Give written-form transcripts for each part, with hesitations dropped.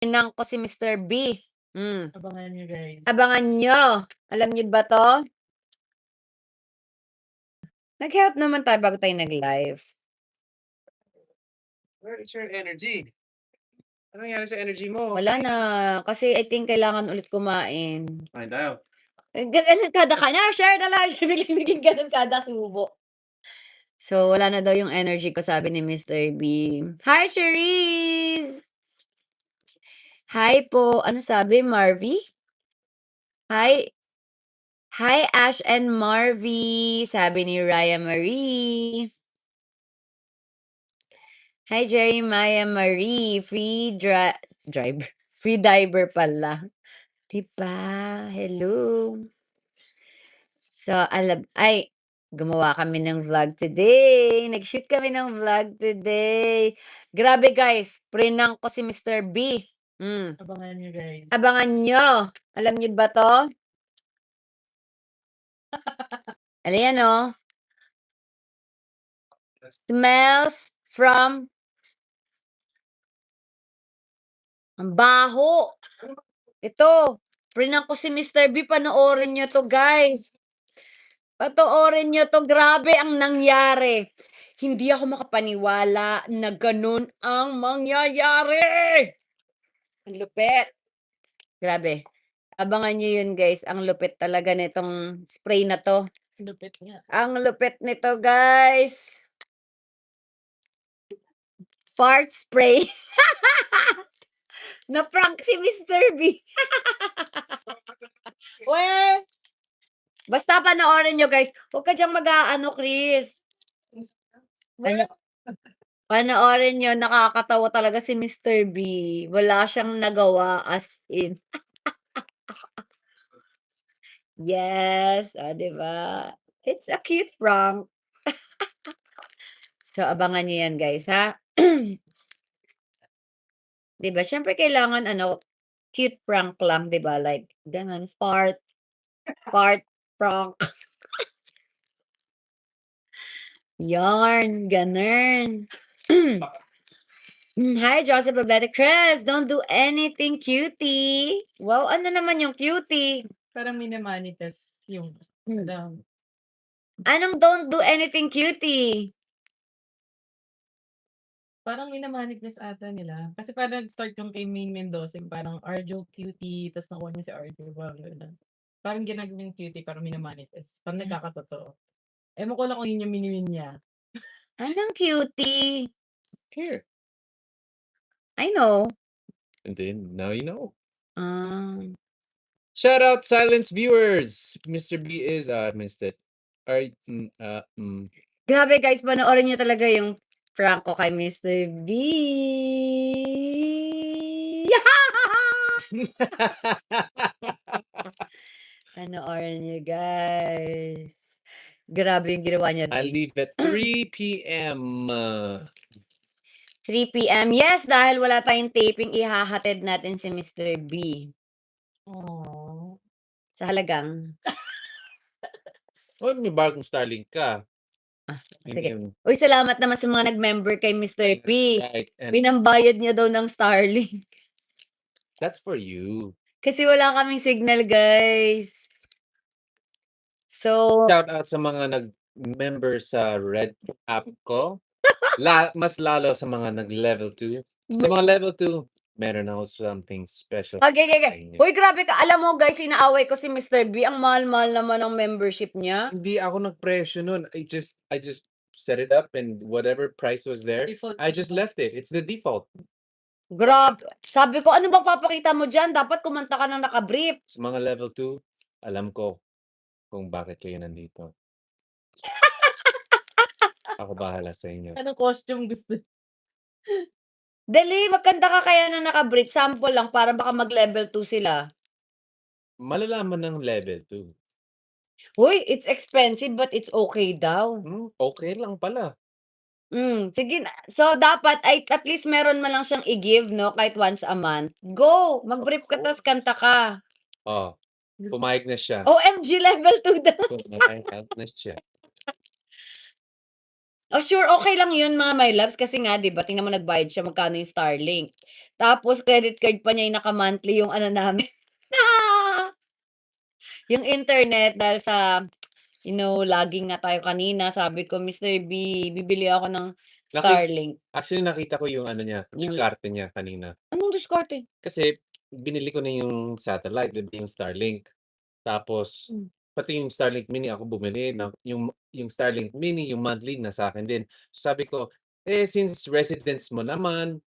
Tinang ko si Mr. B. Abangan nyo, guys. Abangan nyo. Alam nyo ba 'to? Nag-help naman tayo bago tayo nag-live. Where is your energy? Ano nangyari sa energy mo? Wala na, kasi I think kailangan ulit kumain. Kain tayo. Ganun kada share na lang, biging ganun kada subo. So, wala na daw yung energy ko, sabi ni Mr. B. Hi, Cherise! Hi po. Ano sabi, Marvy? Hi. Hi, Ash and Marvy, sabi ni Raya Marie. Hi, Jeremiah Marie. Free driver. Free diver pala. Diba? Hello. So, gumawa kami ng vlog today. Nag-shoot kami ng vlog today. Grabe guys, prinang ko si Mr. B. Abangan nyo, guys. Abangan nyo. Alam nyo ba to? Ano yan, oh? Smells from... Ang baho. Ito. Prinang ko si Mr. B. Panoorin nyo to, guys. Panoorin nyo to. Grabe ang nangyari. Hindi ako makapaniwala na ganun ang mangyayari. Ang lupit. Grabe. Abangan nyo yun, guys. Ang lupit talaga nitong spray na to. Lupit nga. Ang lupit nito, guys. Fart spray. Na-prank si Mr. B. We! Basta panoorin nyo, guys. Huwag ka diyang mag-aano, Chris. Panoorin nyo, nakakatawa talaga si Mr. B. Wala siyang nagawa, as in. Yes, diba? It's a cute prank. So, abangan nyo yan, guys, ha? Diba? Siyempre, kailangan, cute prank lang, diba? Like, ganun, fart prank. Yarn, ganun. Hi, Joseph Poblete. Chris, don't do anything, cutie. Wow, ano naman yung cutie? Parang minamanifest yung... Anong don't do anything, cutie? Parang minamanifest ata nila. Kasi parang nag-start yung kay Main Mendoza, yung parang Arjo cutie, tapos nakuha niya si Arjo. Parang ginagawa yung cutie, parang minamanifest. Parang nagkakatotoo. Ewan ko lang kung yun yung minimin niya. Anong cutie? Here. I know. And then, now you know. Shout out silence viewers. Mr. B is, missed it. Grabe guys, panoorin niyo talaga yung prank ko kay Mr. B. Panoorin niyo guys. Grabe yung ginawa niya. I leave at 3 p.m. 3 p.m. Yes, dahil wala tayong taping, ihahatid natin si Mr. B. Aww. Sa halagang. Oh, may bagong Starlink ka. Sige. Uy, salamat naman sa mga nag-member kay Mr. P. Right. And Pinambayad niya daw ng Starlink. that's for you. Kasi wala kaming signal, guys. So, Shout out sa mga nag-member sa Red app ko. Mas lalo sa mga nag-level 2. Sa mga level 2, meron ako something special. Okay. Uy, grabe ka. Alam mo, guys, inaaway ko si Mr. B. Ang mahal-mahal naman ang membership niya. Hindi ako nagpresyo nun. I just set it up and whatever price was there, Default. I just left it. It's the default. Grabe. Sabi ko, ano ba papakita mo dyan? Dapat kumanta ka ng nakabrief. Sa mga level 2, alam ko kung bakit kayo nandito. Ako bahala sa inyo. Anong costume gusto? Dali, magkanta ka kaya ng nakabrief. Sample lang para baka mag-level 2 sila. Malalaman ng level 2. Uy, it's expensive but it's okay daw. Okay lang pala. Sige na. So, dapat ay at least meron man lang siyang i-give, no? Kahit once a month. Go! Mag-brief ka, tas kanta ka. Oh, pumayag na siya. OMG, level 2 daw. Pumayag na siya. Oh, sure, okay lang yun mga my loves kasi nga 'di ba tingnan mo nagbayad siya magkano yung Starlink. Tapos credit card pa niya yung naka-monthly yung ano namin, yung internet dahil sa laging nga tayo kanina sabi ko, "Mr. B, bibili ako ng Naki Starlink." Actually nakita ko yung ano niya, yung diskarte niya kanina. Anong diskarte? Kasi binili ko na yung satellite, 'di ba, yung Starlink. Tapos Hmm. pati yung Starlink Mini ako bumili ng yung Starlink Mini, yung monthly nasa akin din. Sabi ko, since residence mo naman,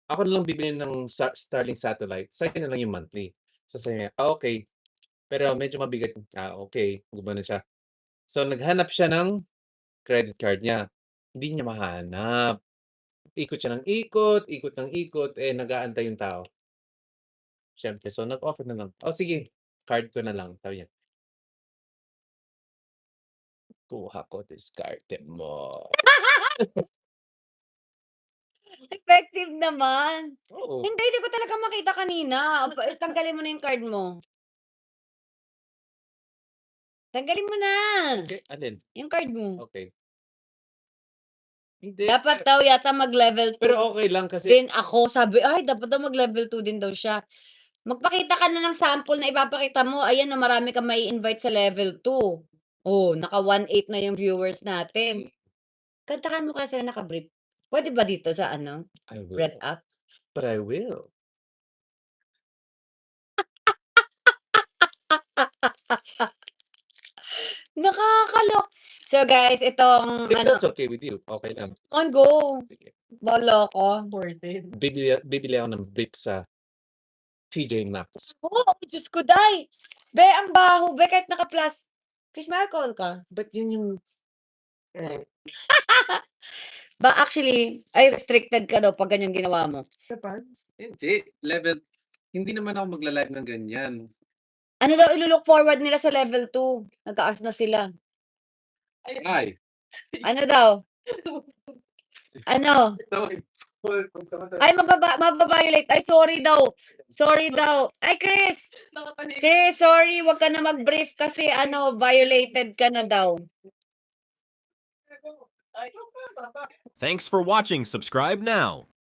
ako na lang bibili ng Starlink satellite, sa'yo na lang yung monthly. So sabi niya, okey. Pero medyo mabigat. Okey, gumano siya. So naghanap siya ng credit card niya, hindi niya mahanap. Ikot siya ng ikot, ikot ng ikot, nag-aantay yung tao. Siyempre, so nag-offer na lang, "Oh sige, card ko na lang," sabi niya. Kuha ko, diskarte mo. Effective naman. Oo. Hindi ko talaga makita kanina. Tanggalin mo na yung card mo. Tanggalin mo na, Alin? yung card mo. Okey. Hindi, Dapat daw yata mag-level 2 pero okey lang kasi din ako. Sabi, ay dapat daw mag-level 2 din daw siya. Magpakita ka na ng sample na ipapakita mo. Ayan na marami kang mai-invite sa level 2. Oh, naka 1.8 na yung viewers natin. Kantahan mo kaya sila naka-brief. Puwede ba dito sa ano, I Red will, app? but I will. So guys, itong If that's okay with you, okey lang. on go. Sige. Bahala ka. Imported. Bibili ako ng brief sa TJ Maxx. Oh, Diyos ko, day. Be, ang baho, be, kahit Chris, may alcohol ka? Ba't yun yung Ba, actually, ay restricted ka daw 'pag ganyan ginawa mo. Kapag? Hindi naman ako magla-live ng ganyan. Ano daw ilo-look forward nila sa level 2, nagtaas na sila. Ay! Ano daw? Ano? Ay maba-violate. Ay sorry daw. Sorry daw. Ay Chris, Nakapanig. Chris, sorry, wag ka na mag-brief kasi violated ka na daw. Ay. Thanks for watching. Subscribe now.